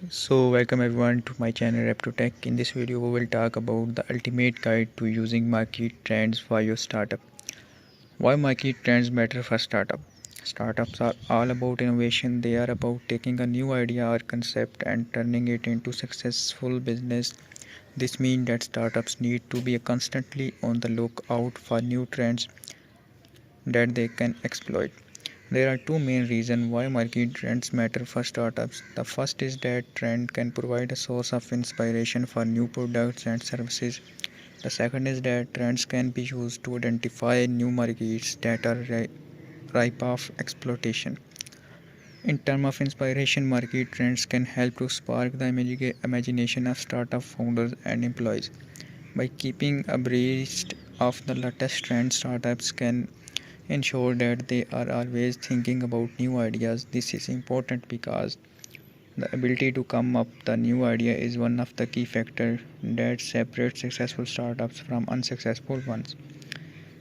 Welcome everyone to my channel Rapto Tech. In this video, we will talk about the ultimate guide to using market trends for your startup. Why market trends matter for startup? Startups are all about innovation. They are about taking a new idea or concept and turning it into successful business. This means that startups need to be constantly on the lookout for new trends that they can exploit. There are two main reasons why market trends matter for startups. The first is that trend can provide a source of inspiration for new products and services. The second is that trends can be used to identify new markets that are ripe of exploitation. In terms of inspiration, market trends can help to spark the imagination of startup founders and employees. By keeping abreast of the latest trends, startups can ensure that they are always thinking about new ideas. This is important because the ability to come up the new idea is one of the key factors that separates successful startups from unsuccessful ones.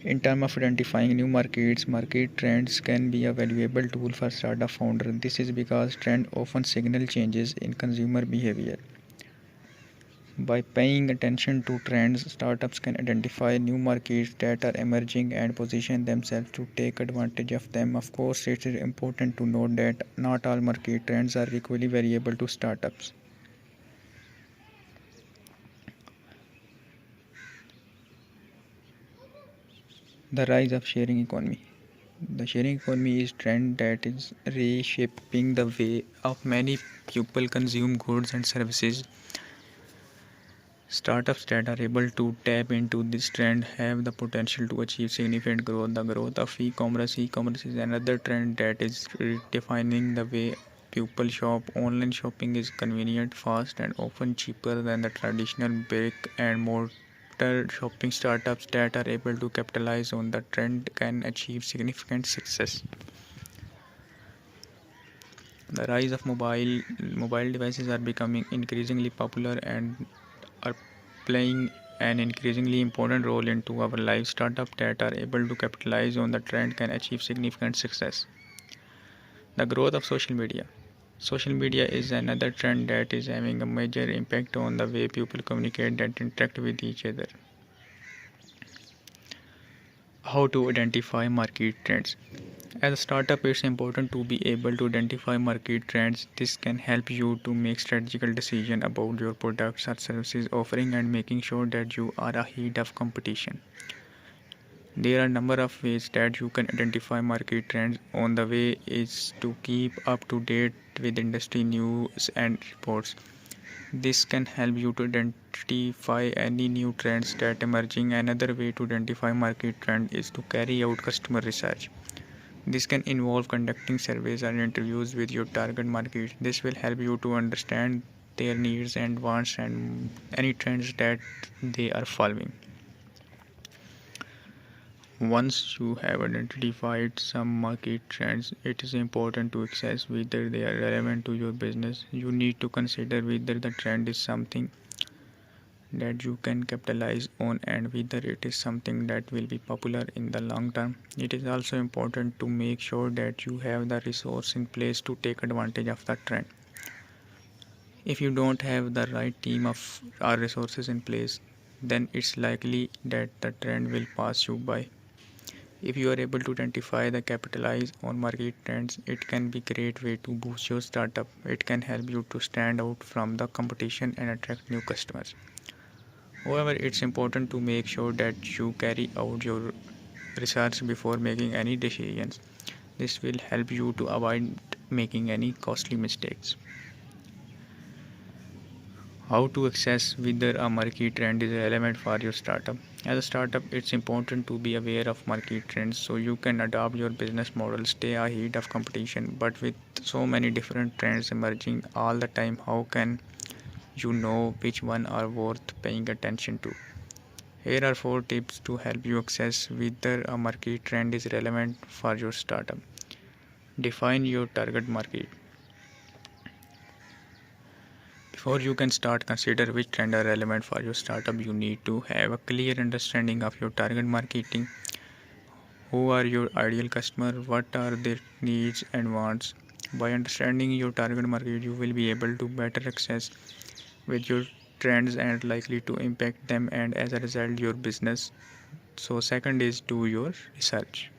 In terms of identifying new markets, market trends can be a valuable tool for startup founders. This is because trends often signal changes in consumer behavior. By paying attention to trends, startups can identify new markets that are emerging and position themselves to take advantage of them. Of course, it is important to note that not all market trends are equally variable to startups. The rise of sharing economy. The sharing economy is a trend that is reshaping the way of many people consume goods and services. Startups that are able to tap into this trend have the potential to achieve significant growth. The growth of e-commerce. E-commerce is another trend that is redefining the way people shop. Online shopping is convenient, fast, and often cheaper than the traditional brick and mortar shopping. Startups that are able to capitalize on the trend can achieve significant success. The rise of mobile devices are becoming increasingly popular and are playing an increasingly important role into our lives. Startups that are able to capitalize on the trend can achieve significant success. The growth of social media. Social media is another trend that is having a major impact on the way people communicate and interact with each other. How to identify market trends. As a startup, it's important to be able to identify market trends. This can help you to make strategical decisions about your products or services offering and making sure that you are ahead of competition. There are a number of ways that you can identify market trends. On the way is to keep up to date with industry news and reports. This can help you to identify any new trends that emerging. Another way to identify market trend is to carry out customer research. This can involve conducting surveys or interviews with your target market. This will help you to understand their needs and wants and any trends that they are following. Once you have identified some market trends, it is important to assess whether they are relevant to your business. You need to consider whether the trend is something that you can capitalize on and whether it is something that will be popular in the long term. It is also important to make sure that you have the resource in place to take advantage of the trend. If you don't have the right team of or resources in place, then it's likely that the trend will pass you by. If you are able to identify the capitalize on market trends, it can be a great way to boost your startup. It can help you to stand out from the competition and attract new customers. However, it's important to make sure that you carry out your research before making any decisions. This will help you to avoid making any costly mistakes. How to assess whether a market trend is relevant for your startup. As a startup, it's important to be aware of market trends so you can adapt your business model, stay ahead of competition. But with so many different trends emerging all the time, how can you know which one are worth paying attention to? Here are 4 tips to help you assess whether a market trend is relevant for your startup. Define your target market. Before you can start, consider which trends are relevant for your startup. You need to have a clear understanding of your target marketing. Who are your ideal customer? What are their needs and wants? By understanding your target market, you will be able to better access with your trends and likely to impact them, and as a result your business. So second is do your research.